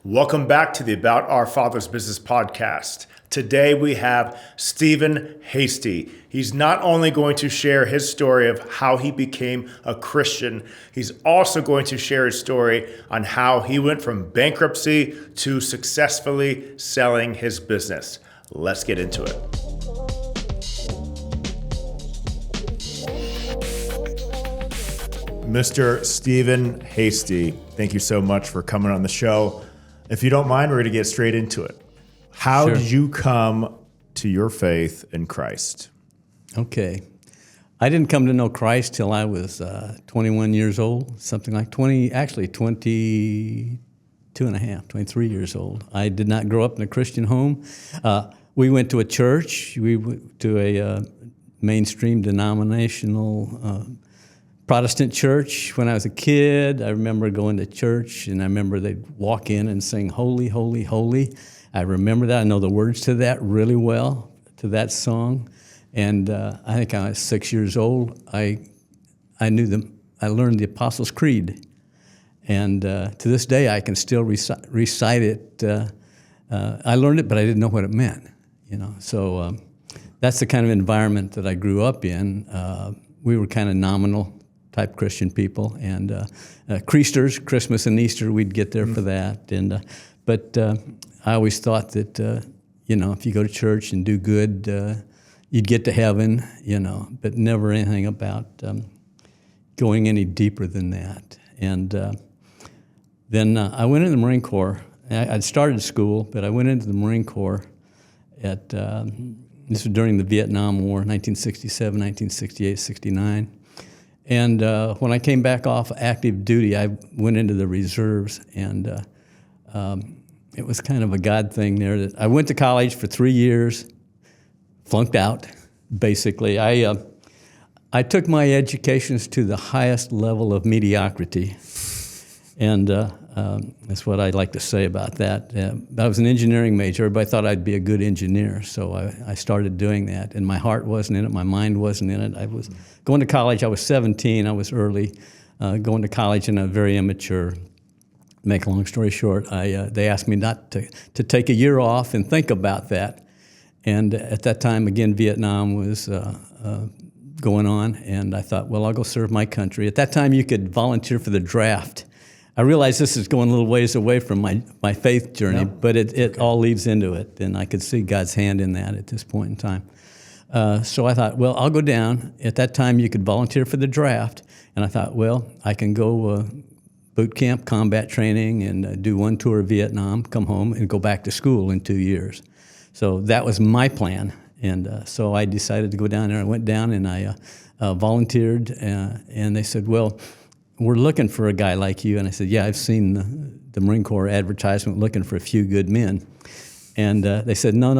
Welcome back to the About Our Father's Business podcast. Today we have Steven Hasty. He's not only going to share his story of how he became a Christian, he's also going to share his story on how he went from bankruptcy to successfully selling his business. Let's get into it. Mr. Steven Hasty, thank you so much for coming on the show. If you don't mind, we're going to get straight into it. How Sure. did you come to your faith in Christ? Okay. I didn't come to know Christ till I was 21 years old, something like 22 and a half, 23 years old. I did not grow up in a Christian home. We went to a church. We went to a mainstream denominational Protestant church. When I was a kid, I remember going to church, and I remember they'd walk in and sing, "Holy, holy, holy." I remember that. I know the words to that really well, to that song. And I think I was 6 years old. I knew them. I learned the Apostles' Creed. And to this day, I can still recite it. I learned it, but I didn't know what it meant. So that's the kind of environment that I grew up in. We were kind of nominal type Christian people, and Creasters, Christmas and Easter, we'd get there for that. And but I always thought that if you go to church and do good, you'd get to heaven. But never anything about going any deeper than that. And then I went into the Marine Corps. I'd started school, but I went into the Marine Corps at this was during the Vietnam War, 1967, 1968, 69. And when I came back off active duty, I went into the reserves, and it was kind of a God thing there. That I went to college for 3 years, flunked out, basically. I took my educations to the highest level of mediocrity, and that's what I'd like to say about that. I was an engineering major. Everybody thought I'd be a good engineer, so I started doing that, and my heart wasn't in it, my mind wasn't in it. I was going to college. I was 17. I was early, going to college, and I was very immature. Make a long story short, they asked me not to take a year off and think about that. And at that time, again, Vietnam was going on, and I thought, well, I'll go serve my country. At that time, you could volunteer for the draft. I realize this is going a little ways away from my faith journey, but it all leads into it, and I could see God's hand in that at this point in time. So I thought, well, I'll go down. At that time, you could volunteer for the draft, and I thought, well, I can go boot camp, combat training, and do one tour of Vietnam, come home, and go back to school in 2 years. So that was my plan, and so I decided to go down there. I went down, and I volunteered, and they said, well, we're looking for a guy like you. And I said, yeah, I've seen the Marine Corps advertisement looking for a few good men. And they said, no.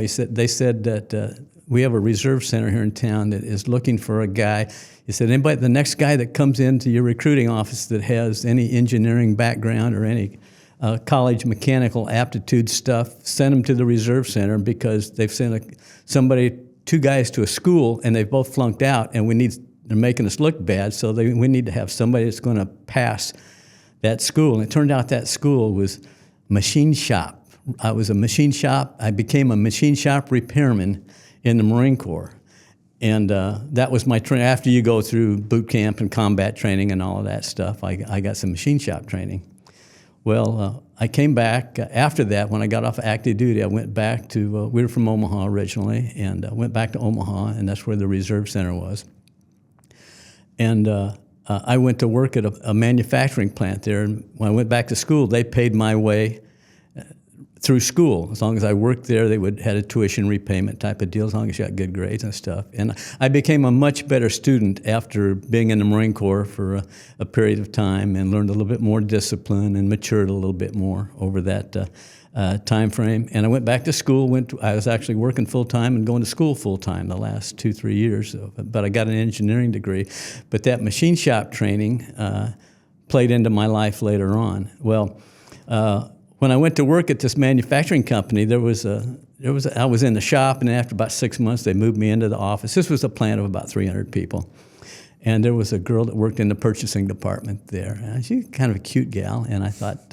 They said that we have a reserve center here in town that is looking for a guy. He said, the next guy that comes into your recruiting office that has any engineering background or any college mechanical aptitude stuff, send them to the reserve center, because they've sent two guys to a school and they've both flunked out, and they're making us look bad, so we need to have somebody that's going to pass that school. And it turned out that school was machine shop. I became a machine shop repairman in the Marine Corps. And that was my training. After you go through boot camp and combat training and all of that stuff, I got some machine shop training. Well, I came back after that. When I got off active duty, I went back to, we were from Omaha originally, and went back to Omaha, and that's where the reserve center was. And I went to work at a manufacturing plant there. And when I went back to school, they paid my way through school. As long as I worked there, they had a tuition repayment type of deal, as long as you got good grades and stuff. And I became a much better student after being in the Marine Corps for a period of time, and learned a little bit more discipline and matured a little bit more over that time frame. And I went back to school. I was actually working full-time and going to school full-time the last 2-3 years. But I got an engineering degree. But that machine shop training played into my life later on. Well, when I went to work at this manufacturing company, I was in the shop, and after about 6 months, they moved me into the office. This was a plant of about 300 people. And there was a girl that worked in the purchasing department there. And she was kind of a cute gal, and I thought,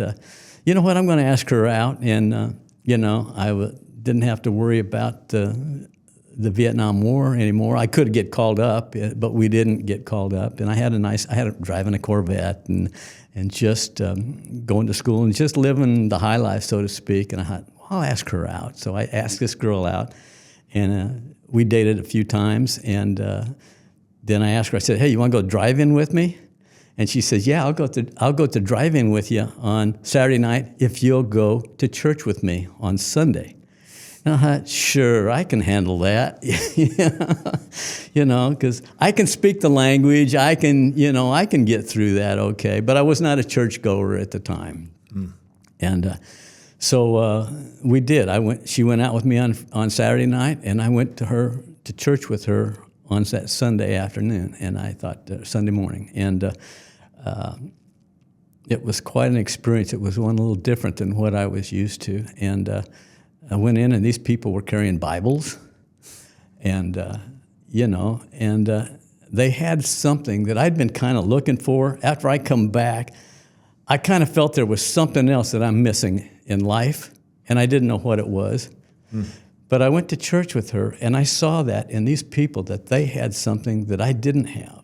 you know what, I'm going to ask her out. And, didn't have to worry about the Vietnam War anymore. I could get called up, but we didn't get called up. And I had driving a Corvette and just going to school and just living the high life, so to speak. And I thought, well, I'll ask her out. So I asked this girl out, and we dated a few times. And then I asked her, I said, hey, you want to go drive-in with me? And she says, yeah, I'll go to drive-in with you on Saturday night if you'll go to church with me on Sunday. And I thought, sure, I can handle that, because I can speak the language. I can get through that okay. But I was not a churchgoer at the time. Mm. And so we did. She went out with me on Saturday night, and I went to church with her on that Sunday afternoon, and I thought Sunday morning. And it was quite an experience. It was one a little different than what I was used to. And I went in, and these people were carrying Bibles, and they had something that I'd been kind of looking for. After I come back, I kind of felt there was something else that I'm missing in life, and I didn't know what it was. Mm. But I went to church with her, and I saw that in these people that they had something that I didn't have.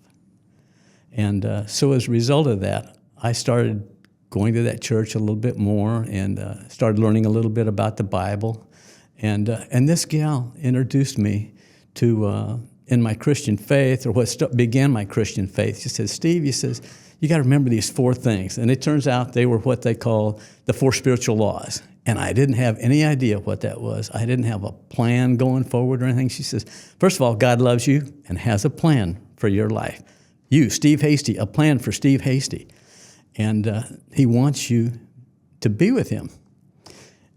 And so as a result of that, I started going to that church a little bit more and started learning a little bit about the Bible. And this gal introduced me to, in my Christian faith, or what began my Christian faith. She says, Steve, you got to remember these 4 things. And it turns out they were what they call the 4 spiritual laws. And I didn't have any idea what that was. I didn't have a plan going forward or anything. She says, first of all, God loves you and has a plan for your life. You, Steve Hasty, a plan for Steve Hasty. And he wants you to be with him.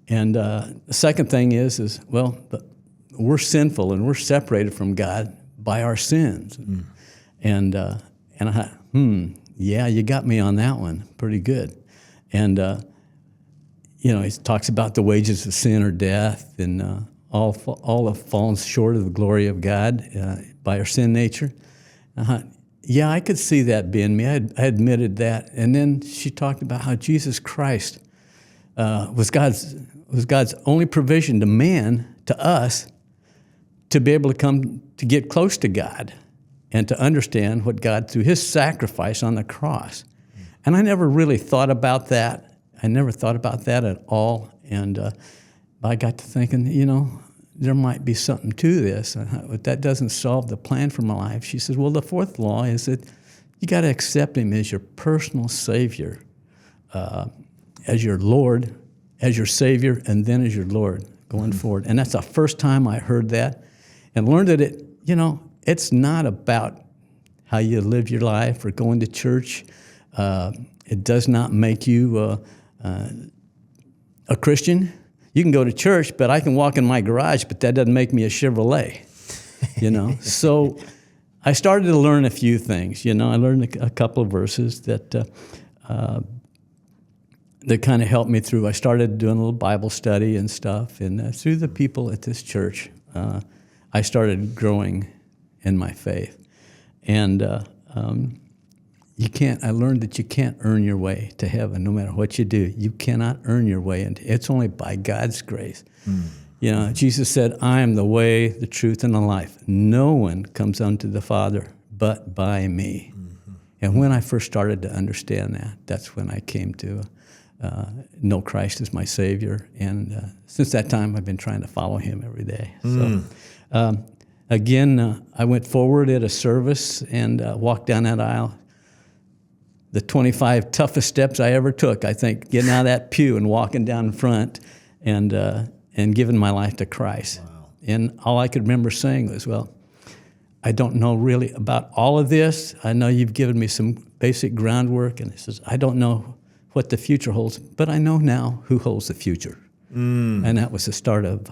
And the second thing is we're sinful and we're separated from God by our sins. Mm. And I thought, yeah, you got me on that one pretty good. And, he talks about the wages of sin or death, and all have fallen short of the glory of God by our sin nature. I thought, yeah, I could see that being me. I admitted that. And then she talked about how Jesus Christ was God's only provision to man, to us, to be able to come to get close to God and to understand what God, through his sacrifice on the cross. And I never really thought about that. I never thought about that at all. And I got to thinking, there might be something to this, but that doesn't solve the plan for my life. She says, well, the 4th law is that you got to accept him as your personal Savior, as your Lord, as your Savior, and then as your Lord going forward. And that's the first time I heard that and learned that it's not about how you live your life or going to church. It does not make you a Christian. You can go to church, but I can walk in my garage, but that doesn't make me a Chevrolet, So I started to learn a few things, I learned a couple of verses that kind of helped me through. I started doing a little Bible study and stuff, and through the people at this church, I started growing in my faith. And I learned that you can't earn your way to heaven no matter what you do. You cannot earn your way into it. It's only by God's grace. Mm. Jesus said, I am the way, the truth, and the life. No one comes unto the Father but by me. Mm-hmm. And when I first started to understand that, that's when I came to know Christ as my Savior. And since that time, I've been trying to follow him every day. Mm. So again, I went forward at a service and walked down that aisle. The 25 toughest steps I ever took, I think, getting out of that pew and walking down in front and giving my life to Christ. Wow. And all I could remember saying was, well, I don't know really about all of this. I know you've given me some basic groundwork. And he says, I don't know what the future holds, but I know now who holds the future. Mm. And that was the start of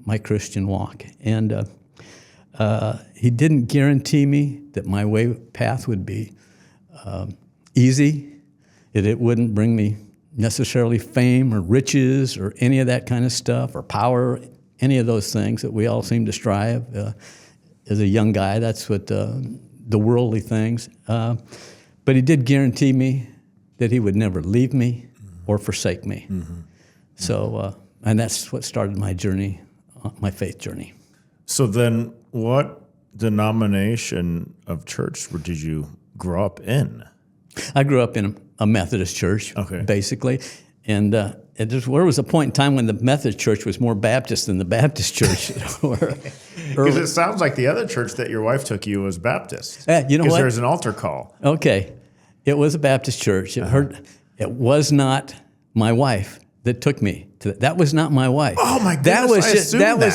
my Christian walk. And he didn't guarantee me that my path would be easy, that it wouldn't bring me necessarily fame or riches or any of that kind of stuff or power, any of those things that we all seem to strive. As a young guy, that's what the worldly things. But he did guarantee me that he would never leave me or forsake me. So, and that's what started my journey, my faith journey. So then what denomination of church did you grow up in? I grew up in a Methodist church, basically. And there was a point in time when the Methodist church was more Baptist than the Baptist church. Because it sounds like the other church that your wife took you was Baptist. You know what? Because there's an altar call. Okay. It was a Baptist church. It was not my wife that took me to that. That was not my wife. Oh my goodness!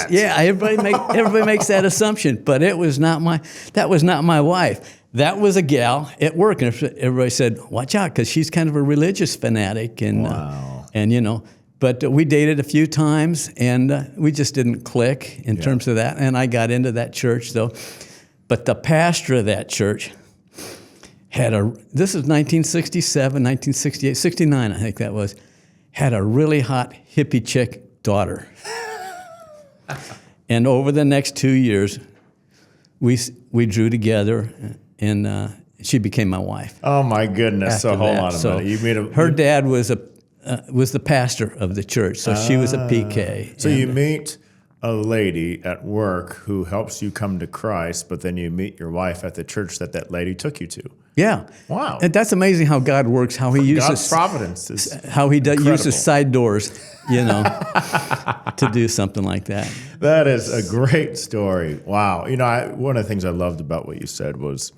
Yeah. Everybody makes that assumption, but that was not my wife. That was a gal at work, and everybody said, "Watch out," because she's kind of a religious fanatic, and But we dated a few times, and we just didn't click in terms of that. And I got into that church, though. But the pastor of that church this is 1967, 1968, 69, I think that was, had a really hot hippie chick daughter. And over the next 2 years, we drew together, and she became my wife. Oh my goodness! So hold on a minute. You made her dad was the pastor of the church, so she was a PK. So you meet a lady at work who helps you come to Christ, but then you meet your wife at the church that lady took you to. Yeah. Wow. And that's amazing how God works, how he uses God's providence is how he uses side doors, to do something like that. That is a great story. Wow. One of the things I loved about what you said was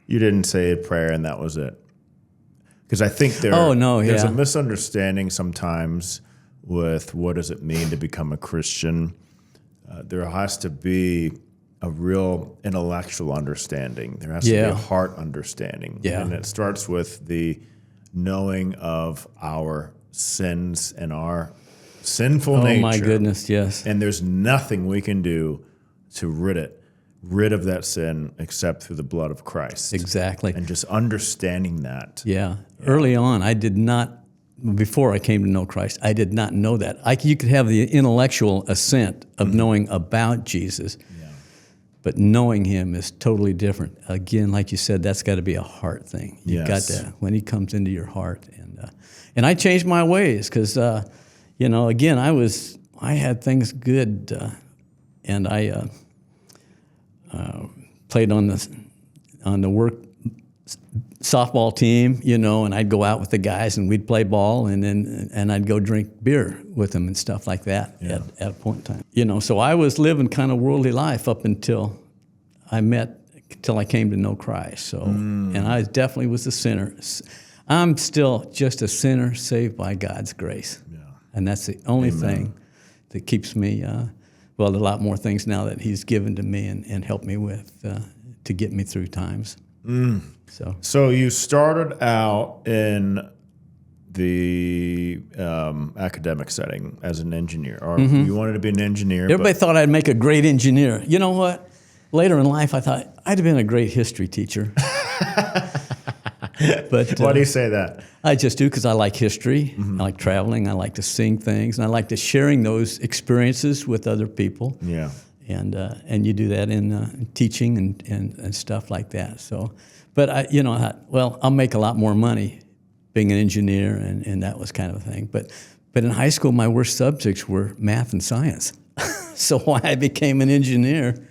you didn't say a prayer and that was it. Because I think there's a misunderstanding sometimes with what does it mean to become a Christian. There has to be a real intellectual understanding. There has to be a heart understanding. Yeah. And it starts with the knowing of our sins and our sinful nature. Oh my goodness, yes. And there's nothing we can do to rid of that sin except through the blood of Christ. Exactly. And just understanding that. Yeah. Early on, I did not, before I came to know Christ, I did not know that. You could have the intellectual assent of knowing about Jesus, but knowing him is totally different. Again, like you said, that's got to be a heart thing. You've got to, when he comes into your heart. And I changed my ways because, again, I had things good, and I played on the work softball team, and I'd go out with the guys and we'd play ball, and I'd go drink beer with them and stuff like that at a point in time. So I was living kind of worldly life up until I came to know Christ. So, and I definitely was a sinner. I'm still just a sinner saved by God's grace. Yeah. And that's the only thing that keeps me, a lot more things now that he's given to me and helped me with to get me through times. So you started out in the academic setting as an engineer, or you wanted to be an engineer. Everybody thought I'd make a great engineer. You know what? Later in life, I thought I'd have been a great history teacher. But why do you say that? I just do because I like history. I like traveling. I like to sing things, and I like to sharing those experiences with other people. Yeah. And you do that in teaching and stuff like that. So, but I thought, well, I'll make a lot more money being an engineer, and that was kind of a thing. But in high school, my worst subjects were math and science. So why I became an engineer,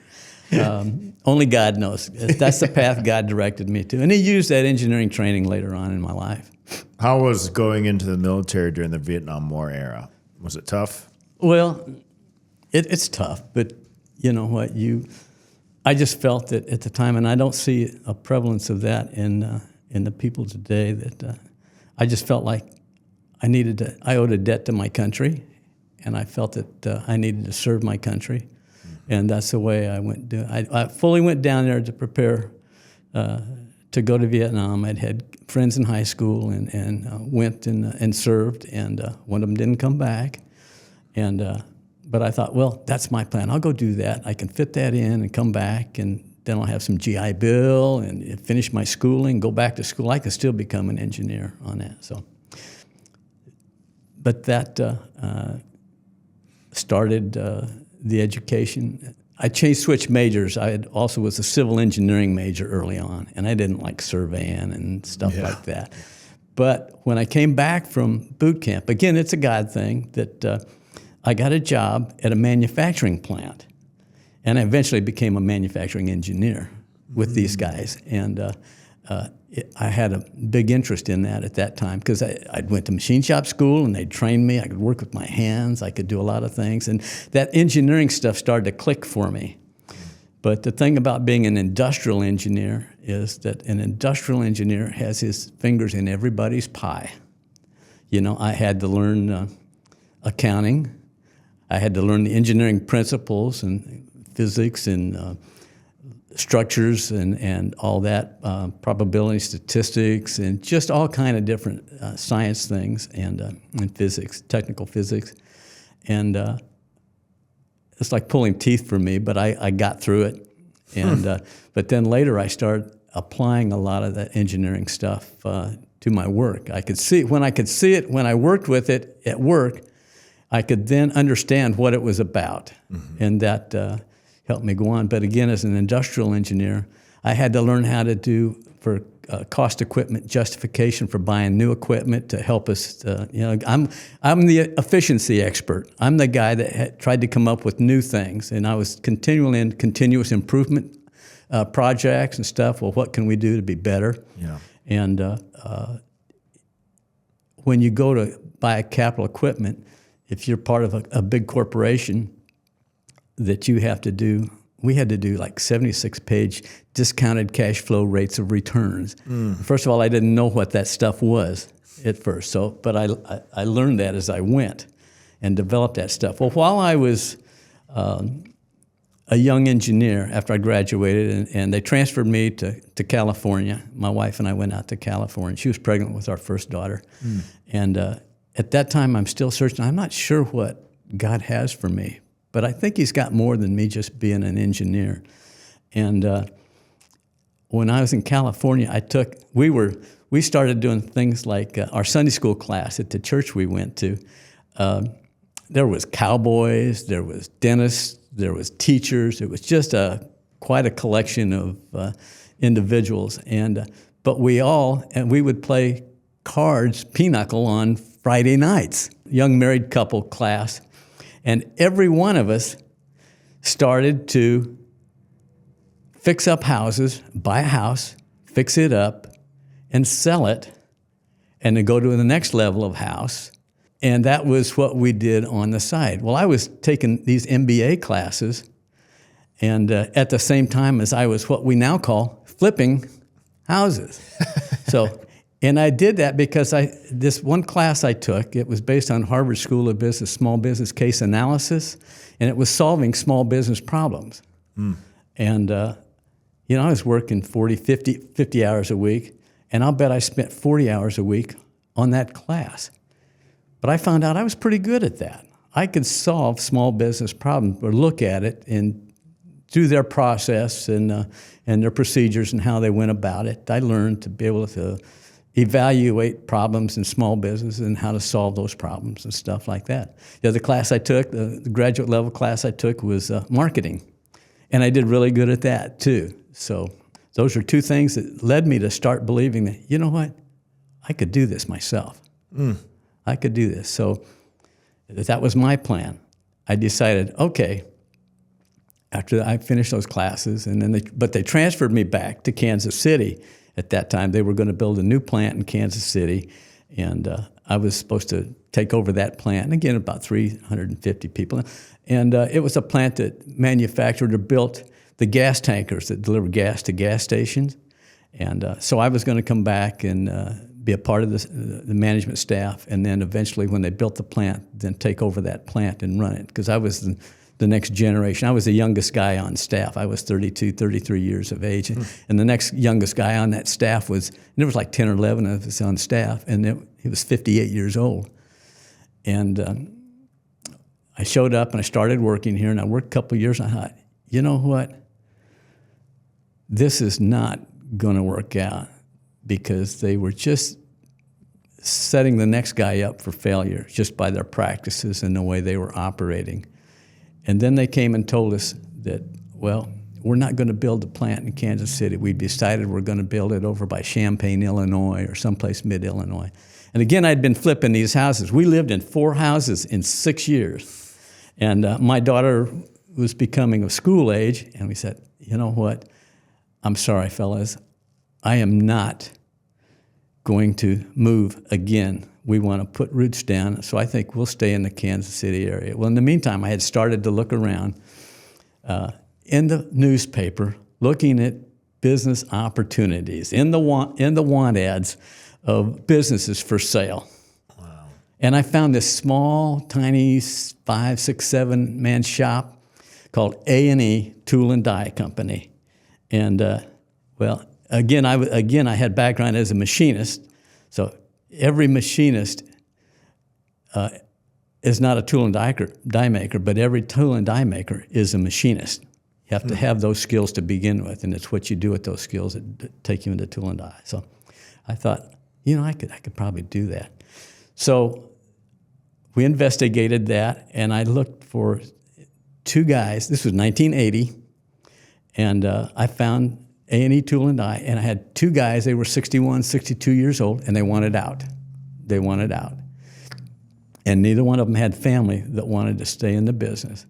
only God knows. That's the path God directed me to, and He used that engineering training later on in my life. How was going into the military during the Vietnam War era? Was it tough? Well, it's tough, but you know what? I just felt that at the time, and I don't see a prevalence of that in the people today, that I just felt like I owed a debt to my country, and I felt that I needed to serve my country, and that's the way I went. I fully went down there to prepare to go to Vietnam. I'd had friends in high school and went and served, and one of them didn't come back, but I thought, well, that's my plan. I'll go do that. I can fit that in and come back, and then I'll have some GI Bill and finish my schooling, go back to school. I could still become an engineer on that. So, but that started the education. I switched majors. I also was a civil engineering major early on, and I didn't like surveying and stuff like that. But when I came back from boot camp, again, it's a God thing, that I got a job at a manufacturing plant. And I eventually became a manufacturing engineer with these guys. And I had a big interest in that at that time because I went to machine shop school and they trained me. I could work with my hands. I could do a lot of things. And that engineering stuff started to click for me. But the thing about being an industrial engineer is that an industrial engineer has his fingers in everybody's pie. You know, I had to learn accounting. I had to learn the engineering principles and physics and structures and all that, probability statistics, and just all kind of different science things and physics, technical physics. And it's like pulling teeth for me, but I got through it. And but then later I started applying a lot of that engineering stuff to my work. I could see when I worked with it at work, I could then understand what it was about, and that helped me go on. But again, as an industrial engineer, I had to learn how to do for cost equipment justification for buying new equipment to help us. I'm the efficiency expert. I'm the guy that tried to come up with new things, and I was continually in continuous improvement projects and stuff. Well, what can we do to be better? Yeah. And when you go to buy capital equipment, if you're part of a big corporation, that you have to do, we had to do like 76-page discounted cash flow rates of returns. First of all, I didn't know what that stuff was at first, but I learned that as I went and developed that stuff. Well, while I was a young engineer after I graduated, and they transferred me to California. My wife and I went out to California. She was pregnant with our first daughter. And at that time, I'm still searching. I'm not sure what God has for me, but I think He's got more than me just being an engineer. And when I was in California, we started doing things like our Sunday school class at the church we went to. There was cowboys, there was dentists, there was teachers. It was just quite a collection of individuals. But we would play cards, pinochle, on Friday nights, young married couple class. And every one of us started to fix up houses, buy a house, fix it up, and sell it, and then go to the next level of house. And that was what we did on the side. Well, I was taking these MBA classes, and at the same time as I was what we now call flipping houses. And I did that because this one class I took, it was based on Harvard School of Business, small business case analysis, and it was solving small business problems. And, I was working 40, 50 hours a week, and I'll bet I spent 40 hours a week on that class. But I found out I was pretty good at that. I could solve small business problems or look at it and through their process and their procedures and how they went about it. I learned to be able to evaluate problems in small business and how to solve those problems and stuff like that. The other class I took, the graduate level class I took, was marketing. And I did really good at that too. So those are two things that led me to start believing that, you know what, I could do this myself. I could do this. So that was my plan. I decided, okay, after I finished those classes, but they transferred me back to Kansas City. At that time, they were going to build a new plant in Kansas City, and I was supposed to take over that plant. And again, about 350 people. And it was a plant that manufactured or built the gas tankers that deliver gas to gas stations. And so I was going to come back and be a part of the management staff, and then eventually when they built the plant, then take over that plant and run it, because I was the next generation. I was the youngest guy on staff. I was 32, 33 years of age. And the next youngest guy on that staff and there was like 10 or 11 of us on staff, and he was 58 years old. And I showed up and I started working here, and I worked a couple of years, and I thought, you know what? This is not going to work out, because they were just setting the next guy up for failure just by their practices and the way they were operating. And then they came and told us that, well, we're not going to build a plant in Kansas City. We decided we're going to build it over by Champaign, Illinois, or someplace mid-Illinois. And again, I'd been flipping these houses. We lived in 4 houses in 6 years. And my daughter was becoming of school age, and we said, you know what? I'm sorry, fellas. I am not going to move again. We want to put roots down, so I think we'll stay in the Kansas City area. Well, in the meantime, I had started to look around in the newspaper, looking at business opportunities, in the want ads of businesses for sale. Wow. And I found this small, tiny 5, 6, 7-man shop called A&E Tool and Die Company. And well, again, I had background as a machinist, so every machinist is not a tool and die maker, but every tool and die maker is a machinist. You have to have those skills to begin with, and it's what you do with those skills that take you into tool and die. So I thought, I could probably do that. So we investigated that, and I looked for 2 guys. This was 1980, and I found A&E Tool and Die, and I had 2 guys. They were 61, 62 years old, and they wanted out. And neither one of them had family that wanted to stay in the business.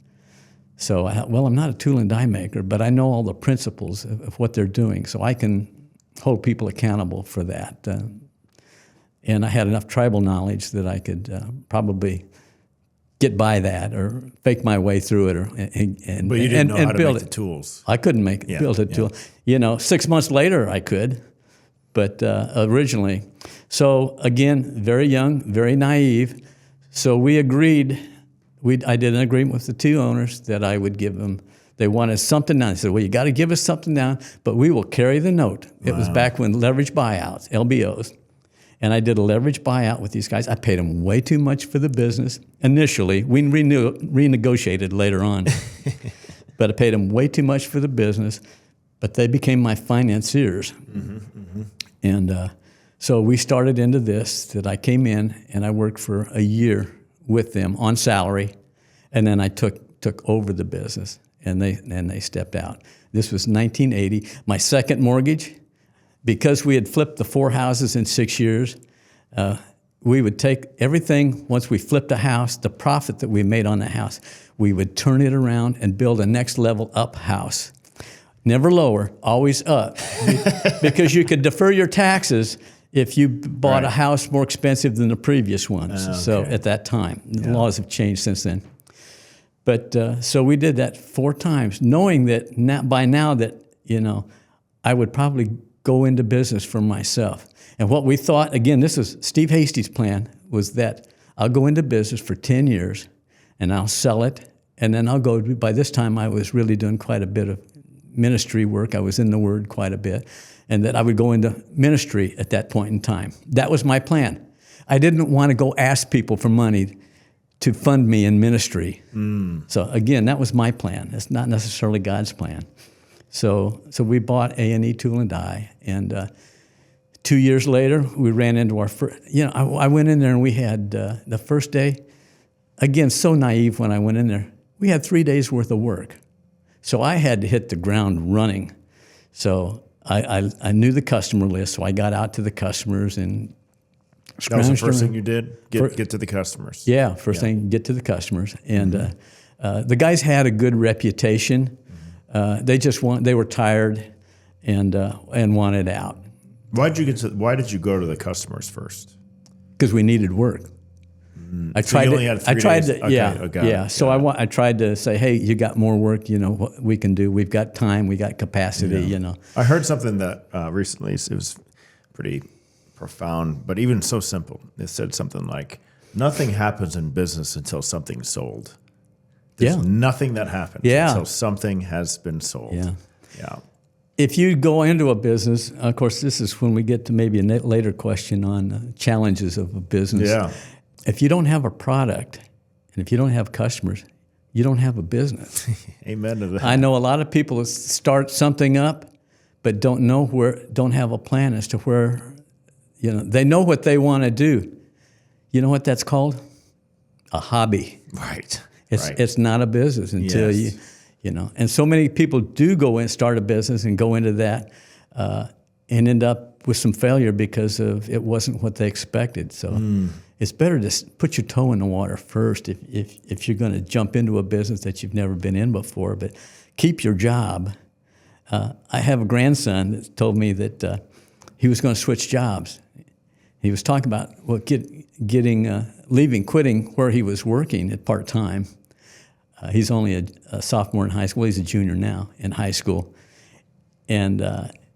So I thought, well, I'm not a tool and die maker, but I know all the principles of what they're doing, so I can hold people accountable for that. And I had enough tribal knowledge that I could probably get by that or fake my way through it, but you didn't know how to build make the tools. I couldn't build a tool. 6 months later I could, but originally. So again, very young, very naive. So we agreed. I did an agreement with the 2 owners that I would give them. They wanted something down. I said, well, you got to give us something down, but we will carry the note. It was back when leverage buyouts, LBOs. And I did a leverage buyout with these guys. I paid them way too much for the business initially. We renegotiated later on. But I paid them way too much for the business. But they became my financiers. Mm-hmm, mm-hmm. And so we started into this, that I came in and I worked for a year with them on salary. And then I took over the business, and they stepped out. This was 1980. My second mortgage, because we had flipped the 4 houses in 6 years, we would take everything, once we flipped a house, the profit that we made on the house, we would turn it around and build a next level up house. Never lower, always up. Because you could defer your taxes if you bought a house more expensive than the previous one. Okay. So at that time, the laws have changed since then. But so we did that 4 times, knowing that by now that, I would probably go into business for myself. And what we thought, again, this is Steve Hasty's plan, was that I'll go into business for 10 years and I'll sell it, and then I'll go, by this time I was really doing quite a bit of ministry work. I was in the Word quite a bit, and that I would go into ministry at that point in time. That was my plan. I didn't want to go ask people for money to fund me in ministry. So again, that was my plan. It's not necessarily God's plan. So we bought A&E Tool and Die, and 2 years later, we ran into our first, I went in there and we had, the first day, again, so naive when I went in there, we had 3 days worth of work. So I had to hit the ground running. So I knew the customer list, so I got out to the customers and that was the first thing you did? Get to the customers. Yeah, first thing, get to the customers. And the guys had a good reputation. They were tired and wanted out. Why did you go to the customers first? Because we needed work. I tried to say, hey, you got more work, what we can do. We've got time, we got capacity, I heard something that recently, it was pretty profound, but even so simple. It said something like, nothing happens in business until something's sold. There's nothing that happens until something has been sold. Yeah. If you go into a business, of course, this is when we get to maybe a later question on challenges of a business. Yeah. If you don't have a product and if you don't have customers, you don't have a business. Amen to that. I know a lot of people start something up, but don't have a plan as to where, they know what they want to do. You know what that's called? A hobby. Right. It's not a business until And so many people do go and start a business and go into that and end up with some failure because of it wasn't what they expected. So it's better to put your toe in the water first if you're going to jump into a business that you've never been in before. But keep your job. I have a grandson that told me that he was going to switch jobs. He was talking about quitting where he was working at part-time. He's only a sophomore in high school. He's a junior now in high school. And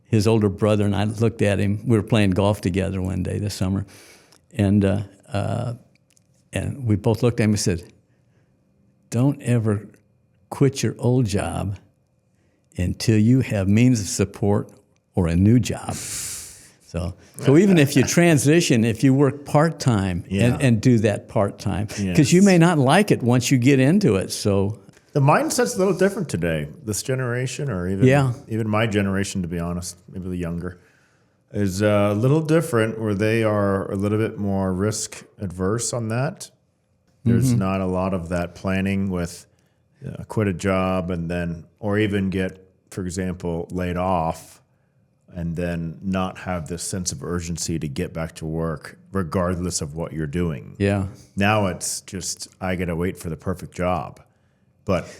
his older brother and I looked at him. We were playing golf together one day this summer. And we both looked at him and said, don't ever quit your old job until you have means of support or a new job. So even if you transition, if you work part-time and do that part-time, because you may not like it once you get into it. So the mindset's a little different today. This generation, or even my generation, to be honest, maybe the younger, is a little different, where they are a little bit more risk adverse on that. There's not a lot of that planning with quit a job and then, or even get, for example, laid off, and then not have this sense of urgency to get back to work, regardless of what you're doing. Yeah. Now it's just, I got to wait for the perfect job. But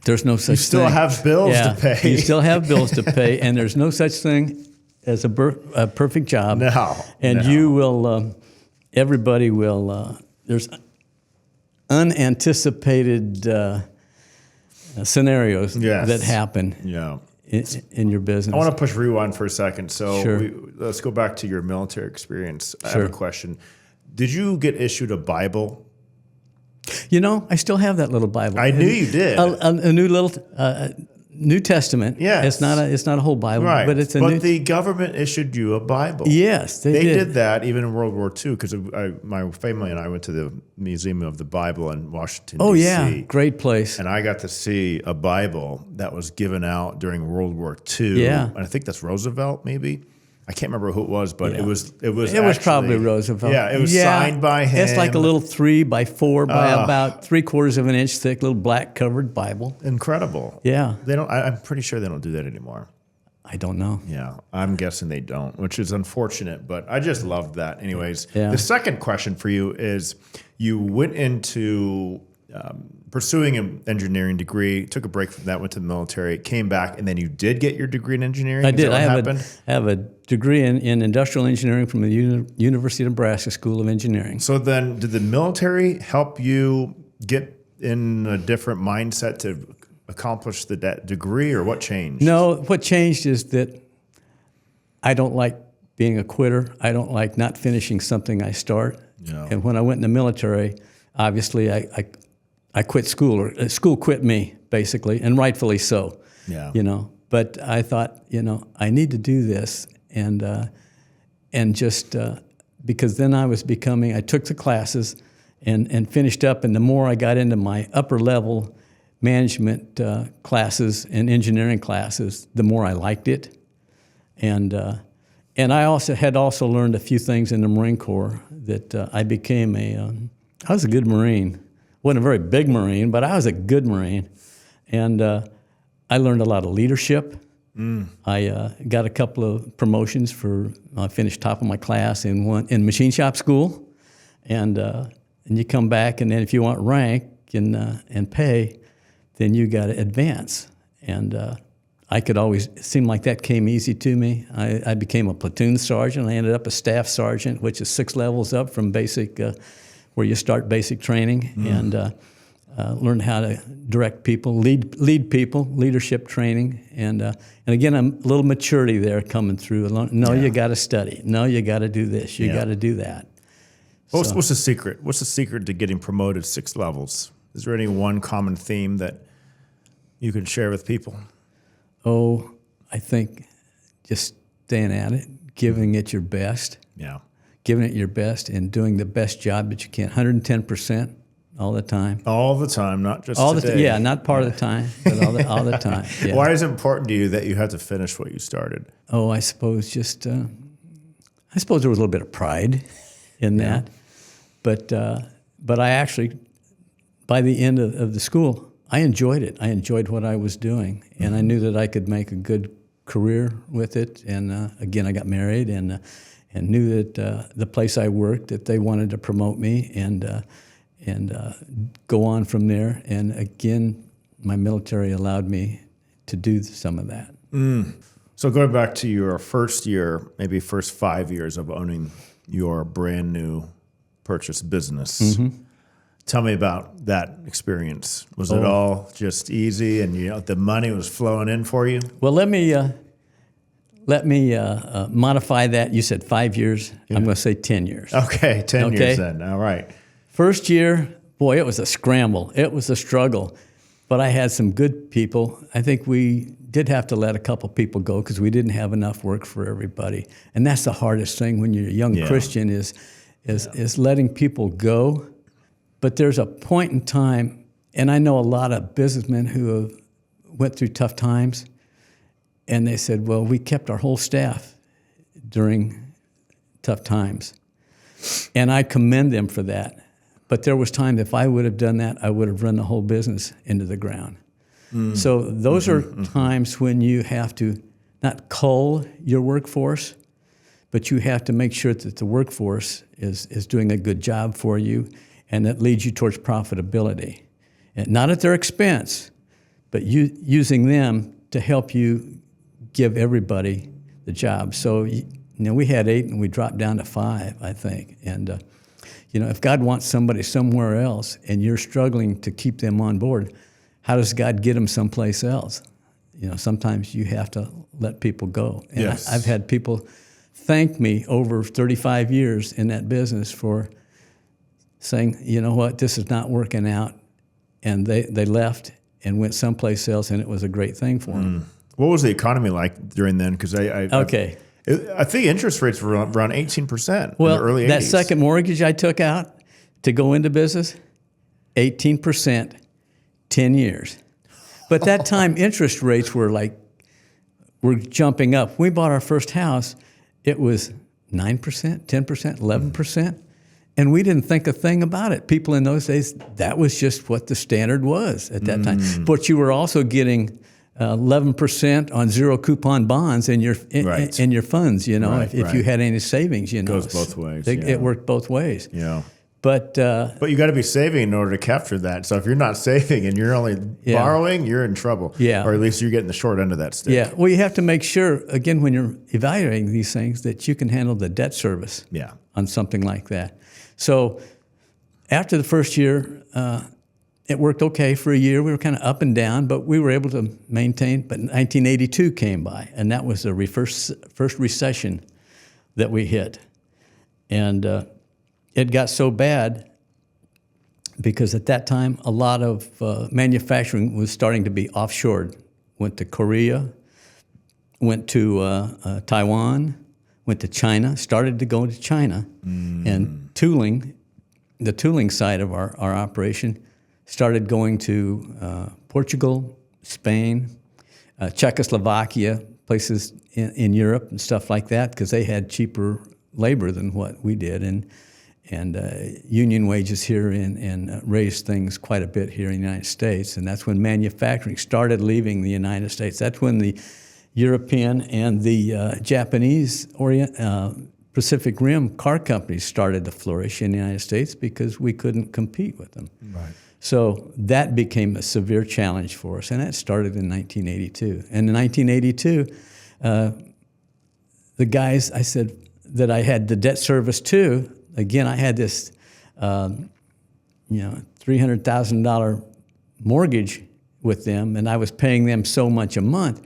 there's no such thing. You still have bills to pay. You still have bills to pay, and there's no such thing as a perfect job. No. And you will, everybody will, there's unanticipated scenarios that happen. Yeah. In your business. I want to push rewind for a second. So Sure. Let's go back to your military experience. I have a question. Did you get issued a Bible? I still have that little Bible. I knew you did. A new little New Testament. Yes. It's not a whole Bible, Right. but it's the government issued you a Bible. Yes, they did that even in World War II, because my family and I went to the Museum of the Bible in Washington, D.C. Oh, yeah. Great place. And I got to see a Bible that was given out during World War II. Yeah. And I think that's Roosevelt, maybe. I can't remember who it was, but it was probably Roosevelt. Yeah, it was signed by him. It's like a little 3x4 by about 3/4 of an inch thick, little black covered Bible. Incredible. Yeah. They don't. I'm pretty sure they don't do that anymore. I don't know. Yeah, I'm guessing they don't, which is unfortunate, but I just loved that. Anyways, Yeah. The second question for you is, you went into pursuing an engineering degree, took a break from that, went to the military, came back, and then you did get your degree in engineering? I did. I have a degree in industrial engineering from the University of Nebraska School of Engineering. So then did the military help you get in a different mindset to accomplish that degree, or what changed? No, what changed is that I don't like being a quitter. I don't like not finishing something I start. Yeah. And when I went in the military, obviously I quit school, or school quit me, basically, and rightfully so. Yeah. But I thought, I need to do this, and just because then I took the classes and finished up, and the more I got into my upper level management classes and engineering classes, the more I liked it, and I had also learned a few things in the Marine Corps that I became I was a good Marine. Wasn't a very big Marine, but I was a good Marine, and I learned a lot of leadership. I got a couple of promotions I finished top of my class in machine shop school, and you come back, and then if you want rank and pay, then you got to advance. And it seemed like that came easy to me. I became a platoon sergeant. I ended up a staff sergeant, which is 6 levels up from basic, where you start basic training, and learned how to direct people, lead people, leadership training, and again, a little maturity there coming through. You got to study. No, you got to do this. You got to do that. What's the secret? What's the secret to getting promoted 6 levels? Is there any one common theme that you can share with people? Oh, I think just staying at it, giving it your best. Yeah. Giving it your best and doing the best job that you can, 110% all the time. All the time, not just all today. Yeah, not part of the time, but all the time. Yeah. Why is it important to you that you have to finish what you started? Oh, I suppose there was a little bit of pride in that, but I actually, by the end of the school, I enjoyed it. I enjoyed what I was doing, and I knew that I could make a good career with it. And again, I got married, and knew that the place I worked, that they wanted to promote me and go on from there. And again, my military allowed me to do some of that. So going back to your first year, maybe first 5 years of owning your brand new purchase business, tell me about that experience. Was it all just easy and the money was flowing in for you? Well, let me modify that. You said 5 years. Yeah. I'm going to say 10 years. Okay, 10 years then. All right. First year, boy, it was a scramble. It was a struggle. But I had some good people. I think we did have to let a couple people go because we didn't have enough work for everybody. And that's the hardest thing when you're a young Christian is letting people go. But there's a point in time, and I know a lot of businessmen who have went through tough times, and they said, well, we kept our whole staff during tough times. And I commend them for that. But there was time, if I would have done that, I would have run the whole business into the ground. So those are times when you have to not cull your workforce, but you have to make sure that the workforce is doing a good job for you, and that leads you towards profitability. And not at their expense, but using them to help you give everybody the job. So, we had 8 and we dropped down to 5, I think. And, if God wants somebody somewhere else and you're struggling to keep them on board, how does God get them someplace else? Sometimes you have to let people go. And yes. I've had people thank me over 35 years in that business for saying, you know what, this is not working out. And they left and went someplace else, and it was a great thing for them. What was the economy like during then? Because I think interest rates were around 18% in the early 80s. That second mortgage I took out to go into business, 18%, 10 years. But that time, interest rates were jumping up. We bought our first house, it was 9%, 10%, 11%. And we didn't think a thing about it. People in those days, that was just what the standard was at that time. But you were also getting 11% on zero coupon bonds in your funds. If you had any savings. It goes both ways. It worked both ways. Yeah. But you got to be saving in order to capture that. So if you're not saving and you're only borrowing, you're in trouble. Yeah. Or at least you're getting the short end of that stick. Yeah. Well, you have to make sure, again, when you're evaluating these things, that you can handle the debt service on something like that. So after the first year, it worked okay for a year. We were kind of up and down, but we were able to maintain. But 1982 came by, and that was the first recession that we hit. And it got so bad because at that time, a lot of manufacturing was starting to be offshored. Went to Korea, went to Taiwan, went to China, started to go to China. And the tooling side of our operation started going to Portugal, Spain, Czechoslovakia, places in Europe and stuff like that, because they had cheaper labor than what we did. And union wages here and raised things quite a bit here in the United States. And that's when manufacturing started leaving the United States. That's when the European and the Japanese Pacific Rim car companies started to flourish in the United States because we couldn't compete with them. Right. So that became a severe challenge for us, and that started in 1982. And in 1982, the guys, I said, that I had the debt service to, again, I had this, $300,000 mortgage with them, and I was paying them so much a month.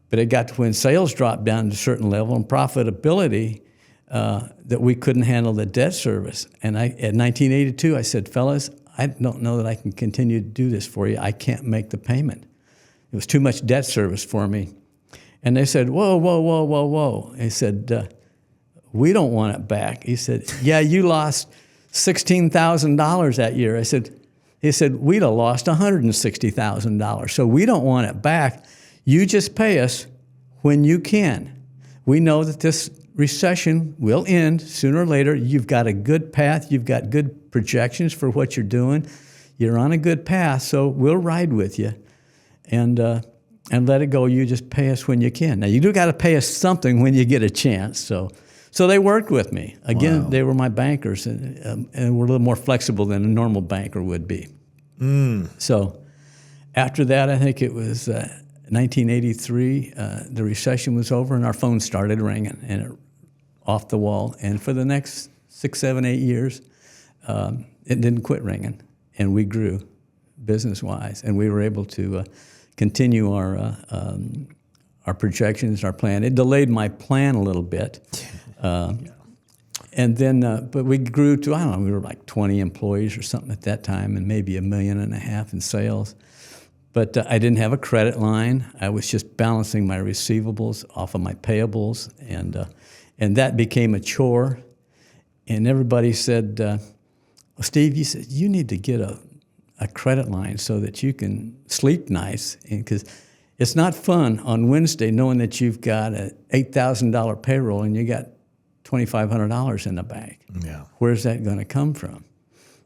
But it got to when sales dropped down to a certain level and profitability that we couldn't handle the debt service. And at 1982, I said, fellas, I don't know that I can continue to do this for you. I can't make the payment. It was too much debt service for me. And they said, whoa. He said, we don't want it back. He said, yeah, you lost $16,000 that year. He said, we'd have lost $160,000. So we don't want it back. You just pay us when you can. We know that this recession will end sooner or later. You've got a good path. You've got good projections for what you're doing. You're on a good path, so we'll ride with you, and let it go. You just pay us when you can. Now you do got to pay us something when you get a chance. So they worked with me. Again, Wow. They were my bankers, and were a little more flexible than a normal banker would be. So after that, I think it was 1983. The recession was over, and our phone started ringing, and it off the wall. And for the next 6, 7, 8 years, it didn't quit ringing, and we grew business-wise, and we were able to continue our projections, our plan. It delayed my plan a little bit. And then, but we grew to, I don't know, we were like 20 employees or something at that time, and maybe $1.5 million in sales. But I didn't have a credit line. I was just balancing my receivables off of my payables, and that became a chore. And everybody said, well, Steve, you said you need to get a credit line so that you can sleep nice, because it's not fun on Wednesday knowing that you've got an $8,000 payroll and you got $2,500 in the bank. Yeah. Where's that going to come from?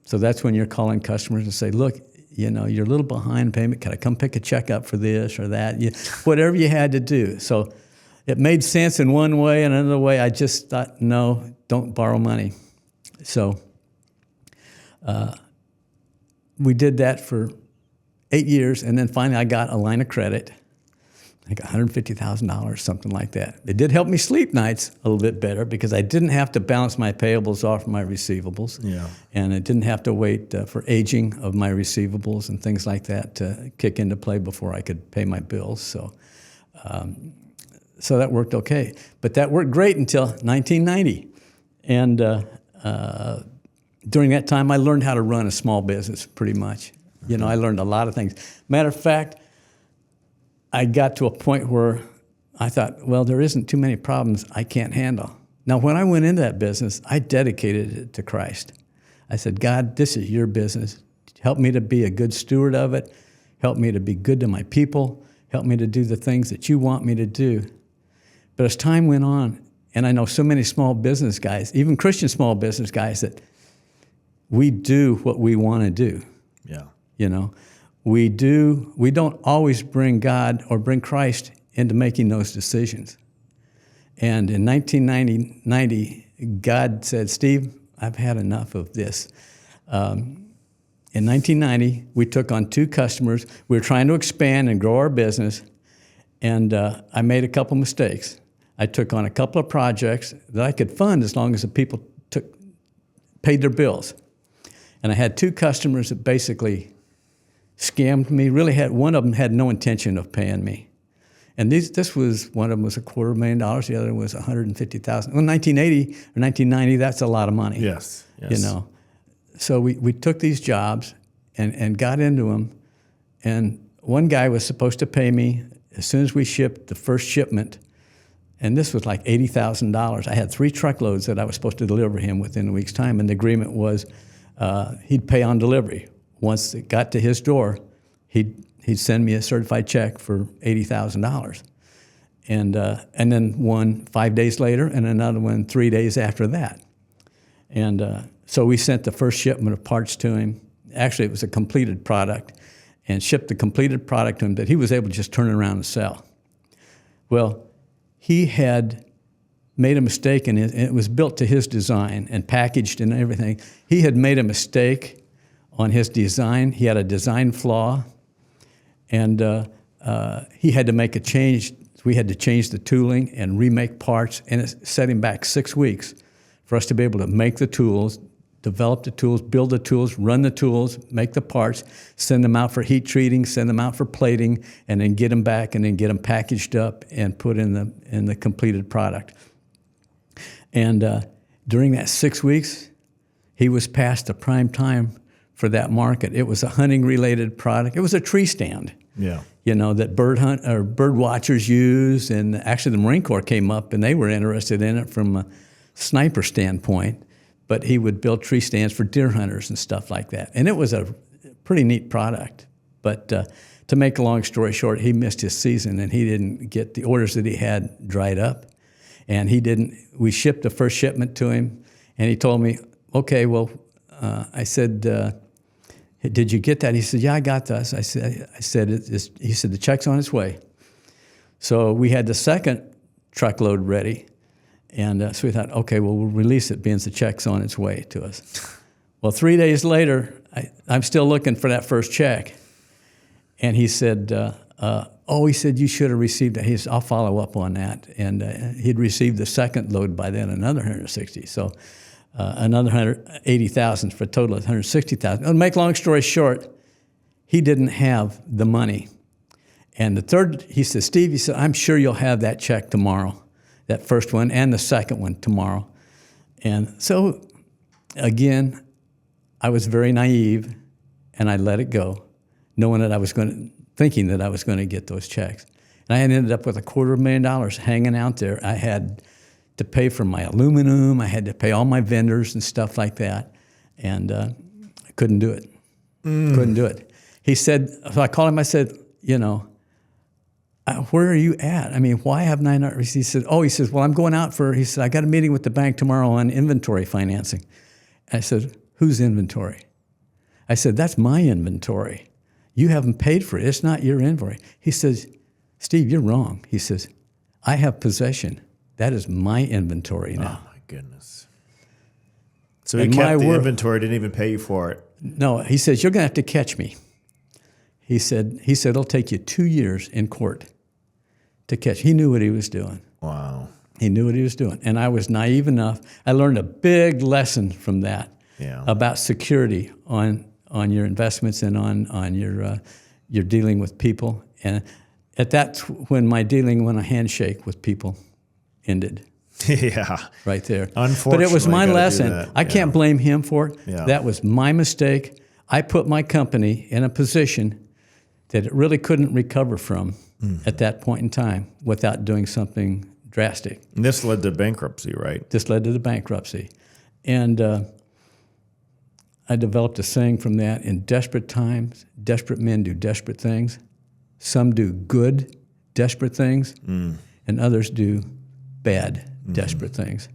So that's when you're calling customers and say, look, you're a little behind payment. Can I come pick a check up for this or that? Whatever you had to do. So it made sense in one way, and another way I just thought, no, don't borrow money. So we did that for 8 years, and then finally I got a line of credit. I think $150,000, something like that. It did help me sleep nights a little bit better because I didn't have to balance my payables off my receivables. Yeah. And I didn't have to wait for aging of my receivables and things like that to kick into play before I could pay my bills. So that worked okay. But that worked great until 1990. And during that time, I learned how to run a small business pretty much. I learned a lot of things. Matter of fact, I got to a point where I thought, well, there isn't too many problems I can't handle. Now, when I went into that business, I dedicated it to Christ. I said, God, this is your business. Help me to be a good steward of it. Help me to be good to my people. Help me to do the things that you want me to do. But as time went on, and I know so many small business guys, even Christian small business guys, that we do what we want to do. Yeah. We don't always bring God or bring Christ into making those decisions. And in 1990, God said, Steve, I've had enough of this. In 1990, we took on 2 customers. We were trying to expand and grow our business, and I made a couple mistakes. I took on a couple of projects that I could fund as long as the people paid their bills. And I had 2 customers that basically scammed me. Really one of them had no intention of paying me. And this was, one of them was $250,000, the other was $150,000. Well, 1980 or 1990, that's a lot of money. Yes. So we took these jobs and got into them. And one guy was supposed to pay me as soon as we shipped the first shipment. And this was like $80,000. I had 3 truckloads that I was supposed to deliver him within a week's time. And the agreement was he'd pay on delivery. Once it got to his door, he'd send me a certified check for $80,000. And then one 5 days later and another one 3 days after that. And so we sent the first shipment of parts to him. Actually, it was a completed product, and shipped the completed product to him that he was able to just turn it around and sell. Well, he had made a mistake, and it was built to his design and packaged and everything. He had made a mistake on his design. He had a design flaw, and he had to make a change. We had to change the tooling and remake parts, and it set him back 6 weeks for us to be able to make the tools, develop the tools, build the tools, run the tools, make the parts, send them out for heat treating, send them out for plating, and then get them back and then get them packaged up and put in the completed product. And during that 6 weeks, he was past the prime time for that market. It was a hunting-related product. It was a tree stand. Yeah. That bird watchers use, and actually the Marine Corps came up and they were interested in it from a sniper standpoint. But he would build tree stands for deer hunters and stuff like that. And it was a pretty neat product. But to make a long story short, he missed his season and he didn't get the orders that he had dried up. And we shipped the first shipment to him, and he told me, okay, well, I said, Did you get that? He said, yeah, I got that. He said, the check's on its way. So we had the second truckload ready. And so we thought, okay, well, we'll release it, being the check's on its way to us. Well, 3 days later, I'm still looking for that first check. And he said, he said, you should have received it. He said, I'll follow up on that. And he'd received the second load by then, another 160. So another 180,000 for a total of 160,000. To make long story short, he didn't have the money. And the third, he said, Steve, he said, I'm sure you'll have that check tomorrow, that first one and the second one tomorrow. And so, again, I was very naive, and I let it go, knowing that thinking that I was going to get those checks. And I ended up with $250,000 hanging out there. I had to pay for my aluminum. I had to pay all my vendors and stuff like that. And I couldn't do it. Couldn't do it. He said, so I called him, I said, where are you at? I mean, why haven't I not received? He said, he says, well, I'm going out he said, I got a meeting with the bank tomorrow on inventory financing. I said, whose inventory? I said, that's my inventory. You haven't paid for it. It's not your inventory. He says, Steve, you're wrong. He says, I have possession. That is my inventory now. Oh, my goodness. So he kept the inventory, didn't even pay you for it. No, he says, you're going to have to catch me. He said, it'll take you 2 years in court to catch. He knew what he was doing. Wow. He knew what he was doing. And I was naive enough. I learned a big lesson from that about security on your investments and on your dealing with people. And when my dealing when a handshake with people ended. Yeah. Right there. Unfortunately. But it was my lesson. I can't blame him for it. Yeah. That was my mistake. I put my company in a position that it really couldn't recover from at that point in time without doing something drastic. And this led to bankruptcy, right? This led to the bankruptcy. And I developed a saying from that: in desperate times, desperate men do desperate things. Some do good, desperate things, and others do bad, desperate things.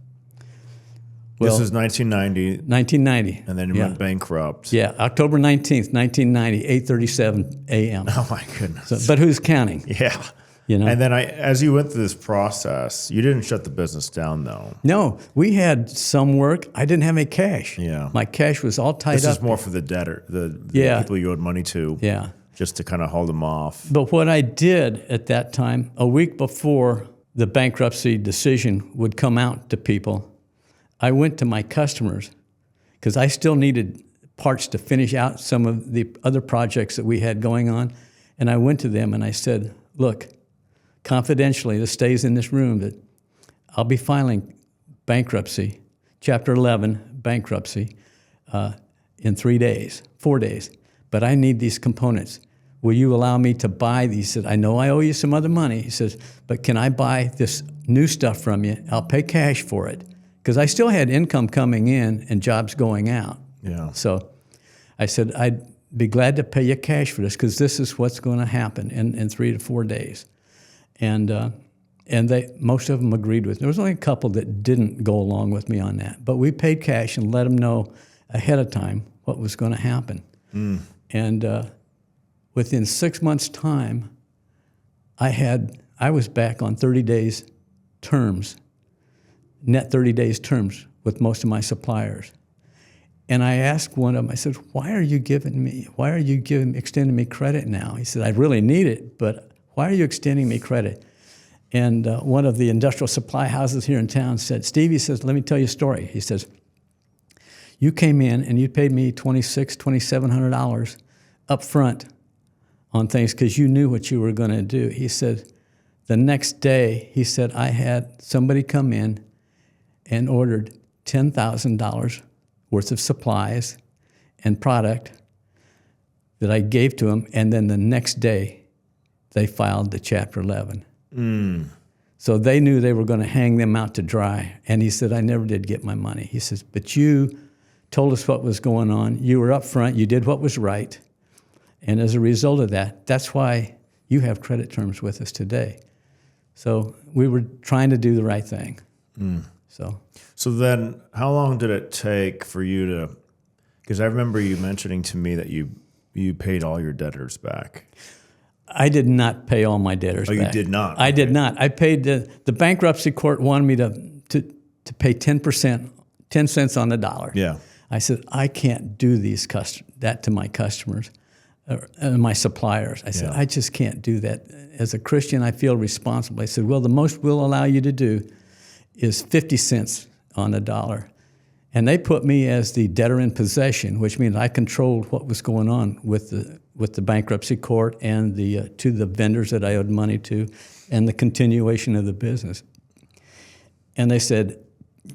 Well, this is 1990. 1990. And then you went bankrupt. Yeah, October 19th, 1990, 8:37 a.m. Oh, my goodness. So, but who's counting? Yeah. And then as you went through this process, you didn't shut the business down, though. No, we had some work. I didn't have any cash. Yeah. My cash was all tied up. This is more for the debtor, the people you owed money to. Yeah. Just to kind of hold them off. But what I did at that time, a week before the bankruptcy decision would come out to people, I went to my customers because I still needed parts to finish out some of the other projects that we had going on. And I went to them and I said, look, confidentially, this stays in this room, that I'll be filing bankruptcy, Chapter 11 bankruptcy, in 4 days. But I need these components. Will you allow me to buy these? He said, I know I owe you some other money. He says, but can I buy this new stuff from you? I'll pay cash for it. Because I still had income coming in and jobs going out. Yeah. So I said, I'd be glad to pay you cash for this because this is what's going to happen in 3 to 4 days. And most of them agreed with me. There was only a couple that didn't go along with me on that. But we paid cash and let them know ahead of time what was going to happen. And within 6 months' time, I was back on 30 days terms, net 30 days terms with most of my suppliers. And I asked one of them, I said, why are you extending me credit now? He said, I really need it, but why are you extending me credit? And one of the industrial supply houses here in town said, Steve, he says, let me tell you a story. He says, you came in and you paid me $2,600, $2,700 up front on things because you knew what you were going to do. He said, the next day, he said, I had somebody come in and ordered $10,000 worth of supplies and product that I gave to them, and then the next day, they filed the Chapter 11. So they knew they were going to hang them out to dry. And he said, I never did get my money. He says, but you told us what was going on. You were up front. You did what was right. And as a result of that, that's why you have credit terms with us today. So we were trying to do the right thing. So then how long did it take for you to Because I remember you mentioning to me that you paid all your debtors back. I did not pay all my debtors back. You did not? I did not. I paid the bankruptcy court wanted me to pay 10%, 10 cents on the dollar. Yeah. I said, I can't do that to my customers and my suppliers. I said, I just can't do that. As a Christian, I feel responsible. I said, well, the most we'll allow you to do is 50 cents on the dollar. And they put me as the debtor in possession, which means I controlled what was going on with the bankruptcy court and to the vendors that I owed money to and the continuation of the business. And they said,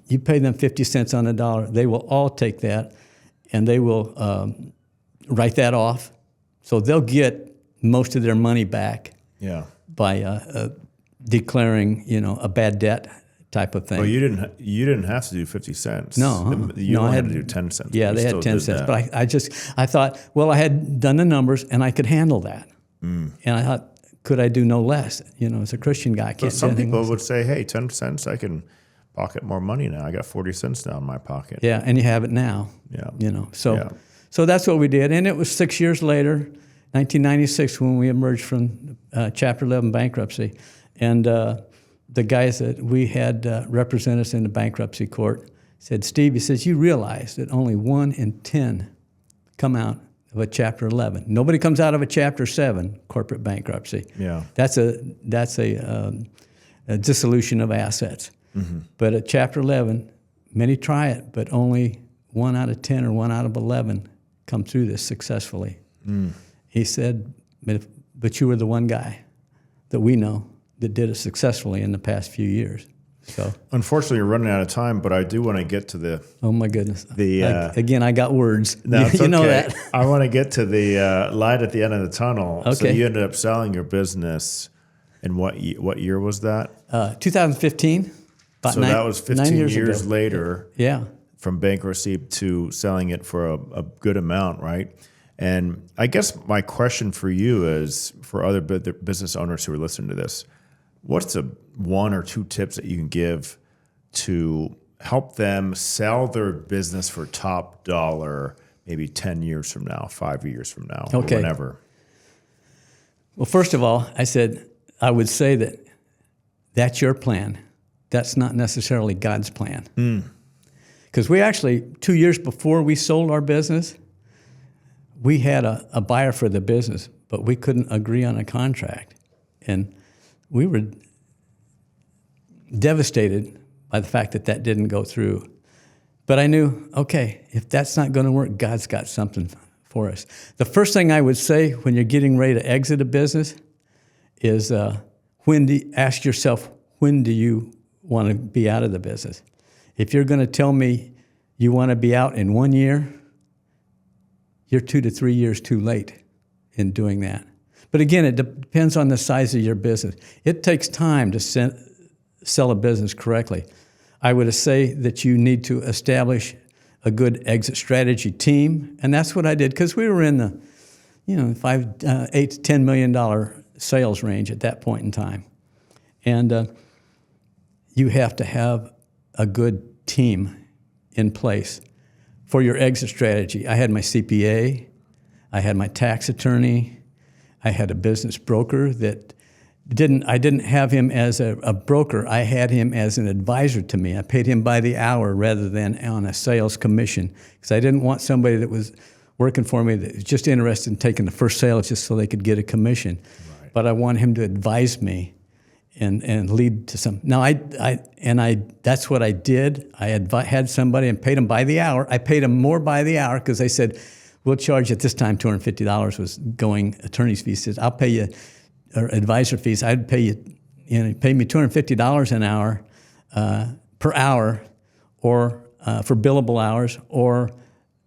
you pay them 50 cents on the dollar, they will all take that and they will write that off. So they'll get most of their money back by declaring, a bad debt type of thing. Well, you didn't have to do 50 cents. No. You only had to do 10 cents. Yeah, they had 10 cents. But I thought, well, I had done the numbers and I could handle that. And I thought, could I do no less? As a Christian guy, I can't do some anything people less. would say, hey, 10 cents, I can pocket more money now. I got 40 cents now in my pocket. Yeah, and you have it now. Yeah. So that's what we did. And it was 6 years later, 1996, when we emerged from Chapter 11 bankruptcy. And the guys that we had represent us in the bankruptcy court said, Steve, he says, you realize that only 1 in 10 come out of a Chapter 11. Nobody comes out of a Chapter 7 corporate bankruptcy. Yeah. That's a dissolution of assets. Mm-hmm. But at Chapter 11, many try it, but only 1 out of 10 or 1 out of 11 come through this successfully. He said, but you were the one guy that we know that did it successfully in the past few years. So, unfortunately, you're running out of time, but I do want to get to the. Oh my goodness! Again, I got words. No, it's you know okay. that. I want to get to the light at the end of the tunnel. Okay. So you ended up selling your business, and what year was that? 2015. So that was 15 years ago. later. Yeah. From bankruptcy to selling it for a good amount, right? And I guess my question for you is, for other business owners who are listening to this, what's the 1 or 2 tips that you can give to help them sell their business for top dollar, maybe 10 years from now, 5 years from now, or whenever? Well, first of all, I would say that that's your plan. That's not necessarily God's plan. Because we actually, 2 years before we sold our business, we had a buyer for the business, but we couldn't agree on a contract. And we were devastated by the fact that didn't go through. But I knew, okay, if that's not going to work, God's got something for us. The first thing I would say when you're getting ready to exit a business is ask yourself, when do you want to be out of the business? If you're going to tell me you want to be out in 1 year, you're 2 to 3 years too late in doing that. But again, it depends on the size of your business. It takes time to sell a business correctly. I would say that you need to establish a good exit strategy team, and that's what I did, because we were in the $8 to $10 million sales range at that point in time. And you have to have a good team in place for your exit strategy. I had my CPA, I had my tax attorney, I had a business broker that I didn't have him as a broker. I had him as an advisor to me. I paid him by the hour rather than on a sales commission, because I didn't want somebody that was working for me that was just interested in taking the first sale just so they could get a commission. Right. But I want him to advise me and lead to some. Now, that's what I did. I had somebody and paid him by the hour. I paid him more by the hour because they said, we'll charge at this time $250 was going attorney's fees. He says, I'll pay you or advisor fees. I'd pay you, pay me $250 an hour per hour, or for billable hours, or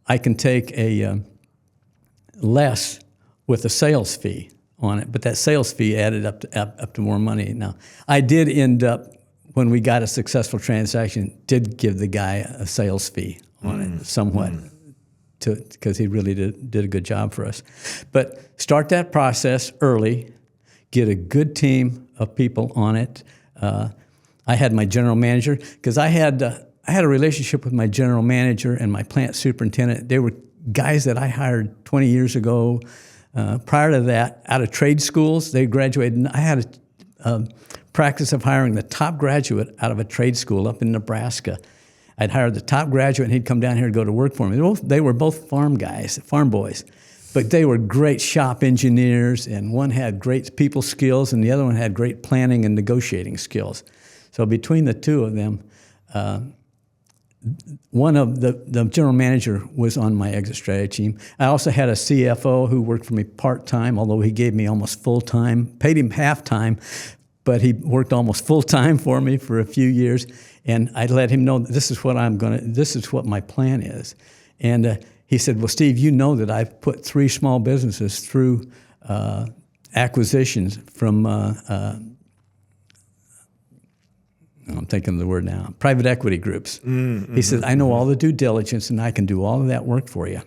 I can take a less with a sales fee on it, but that sales fee added up to more money. Now, I did end up, when we got a successful transaction, did give the guy a sales fee on it somewhat, because he really did a good job for us. But start that process early, get a good team of people on it. I had my general manager, because I had a relationship with my general manager and my plant superintendent. They were guys that I hired 20 years ago. Prior to that, out of trade schools, they graduated. And I had a practice of hiring the top graduate out of a trade school up in Nebraska. I'd hire the top graduate, and he'd come down here to go to work for me. They were both farm guys, farm boys, but they were great shop engineers, and one had great people skills, and the other one had great planning and negotiating skills. So between the two of them, one of the general manager was on my exit strategy team. I also had a CFO who worked for me part-time, although he gave me almost full-time, paid him half-time, but he worked almost full-time for me for a few years. And I let him know that this is what my plan is. And he said, well, Steve, you know that I've put 3 small businesses through acquisitions from I'm thinking of the word now, private equity groups. He said, I know all the due diligence, and I can do all of that work for you.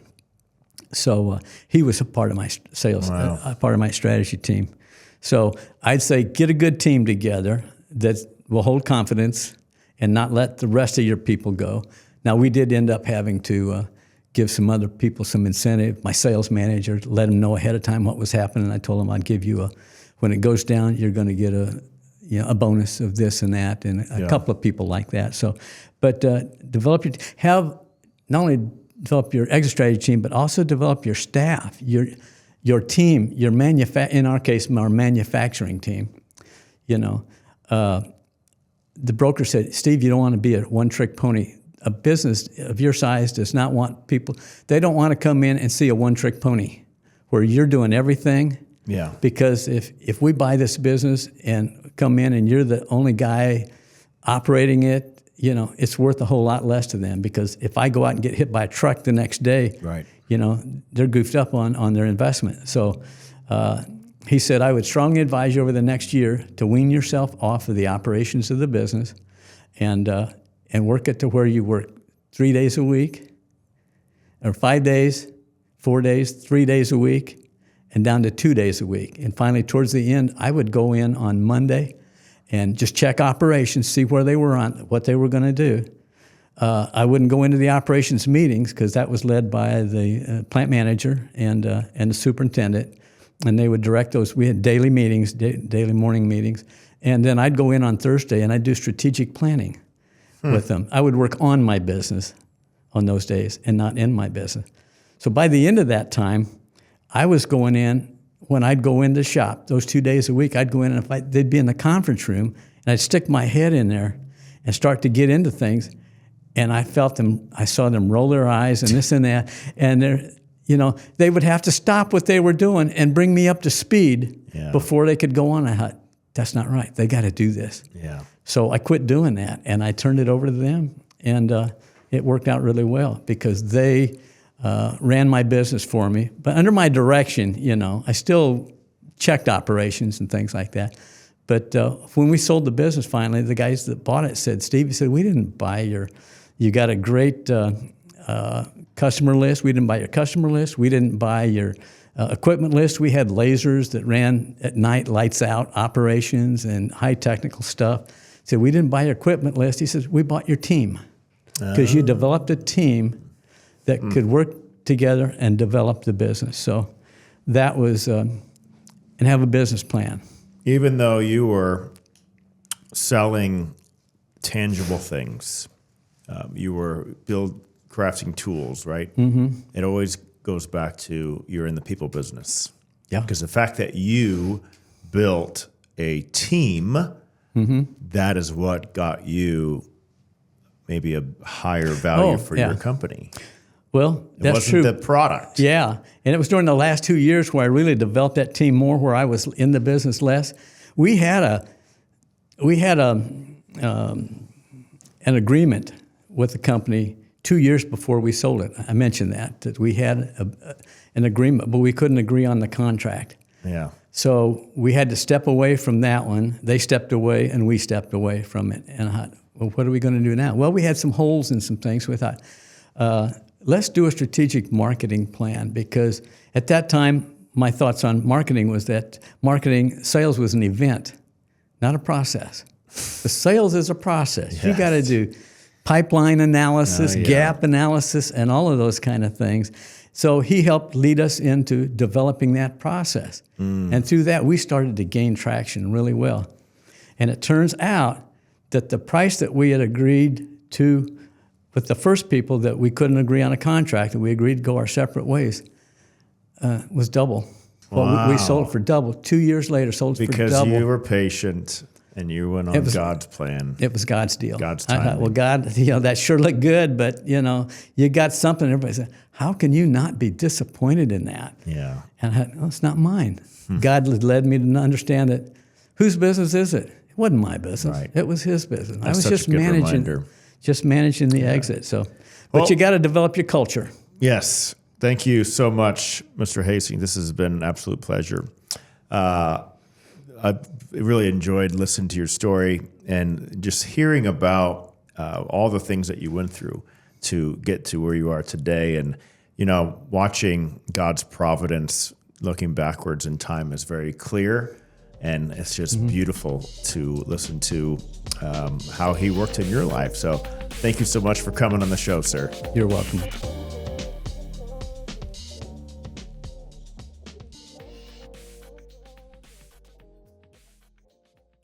So he was a part of my sales, a part of my strategy team. So I'd say get a good team together that will hold confidence and not let the rest of your people go. Now, we did end up having to give some other people some incentive. My sales manager let him know ahead of time what was happening. I told him I'd give you when it goes down, you're going to get a bonus of this and that, and a couple of people like that. So, but not only develop your exit strategy team, but also develop your staff, your team, in our case, our manufacturing team. The broker said, Steve, you don't want to be a one-trick pony. A business of your size does not want people, they don't want to come in and see a one-trick pony where you're doing everything. Yeah. Because if we buy this business and come in and you're the only guy operating it, it's worth a whole lot less to them, because if I go out and get hit by a truck the next day, right, they're goofed up on their investment. So he said, I would strongly advise you over the next year to wean yourself off of the operations of the business and work it to where you work 3 days a week, or 5 days, 4 days, 3 days a week, and down to 2 days a week. And finally, towards the end, I would go in on Monday and just check operations, see where they were on, what they were going to do. I wouldn't go into the operations meetings because that was led by the plant manager and the superintendent, and they would direct those. We had daily meetings, daily morning meetings, and then I'd go in on Thursday and I'd do strategic planning with them. I would work on my business on those days and not in my business. So by the end of that time, I was going in, when I'd go in the shop, those 2 days a week, I'd go in and they'd be in the conference room, and I'd stick my head in there and start to get into things, and I saw them roll their eyes and this and that, and they would have to stop what they were doing and bring me up to speed before they could go on. I thought, that's not right. They got to do this. Yeah. So I quit doing that, and I turned it over to them, and it worked out really well because they ran my business for me. But under my direction, I still checked operations and things like that. But when we sold the business finally, the guys that bought it said, Steve, he said, we didn't buy you got a great customer list. We didn't buy your customer list. We didn't buy your equipment list. We had lasers that ran at night, lights out operations and high technical stuff. He said, we didn't buy your equipment list. He says, we bought your team because you developed a team that could work together and develop the business. So that was, and have a business plan. Even though you were selling tangible things, you were crafting tools, right? Mm-hmm. It always goes back to you're in the people business. Yeah. Because the fact that you built a team, that is what got you maybe a higher value for your company. Well, that's true. It wasn't the product. Yeah, and it was during the last 2 years where I really developed that team more, where I was in the business less. We had an agreement with the company 2 years before we sold it. I mentioned that we had an agreement, but we couldn't agree on the contract. Yeah. So we had to step away from that one. They stepped away, and we stepped away from it. And I thought, well, what are we going to do now? Well, we had some holes in some things. We thought, let's do a strategic marketing plan, because at that time, my thoughts on marketing was that sales was an event, not a process. The sales is a process. Yes. You got to do pipeline analysis, gap analysis, and all of those kind of things. So he helped lead us into developing that process. And through that, we started to gain traction really well. And it turns out that the price that we had agreed to with the first people, that we couldn't agree on a contract and we agreed to go our separate ways, was double. Well, we sold for double. 2 years later, sold for double. Because you were patient and you went on God's plan. It was God's deal. God's timing. I thought, well, God, that sure looked good, but, you got something. Everybody said, how can you not be disappointed in that? Yeah. And I thought, well, it's not mine. God led me to understand that whose business is it? It wasn't my business. Right. It was his business. That's I was such just a good managing, reminder. the exit. So, but you got to develop your culture. Yes. Thank you so much, Mr. Hasty. This has been an absolute pleasure. I really enjoyed listening to your story and just hearing about all the things that you went through to get to where you are today. And, watching God's providence looking backwards in time is very clear. And it's just beautiful to listen to how he worked in your life. So thank you so much for coming on the show, sir. You're welcome.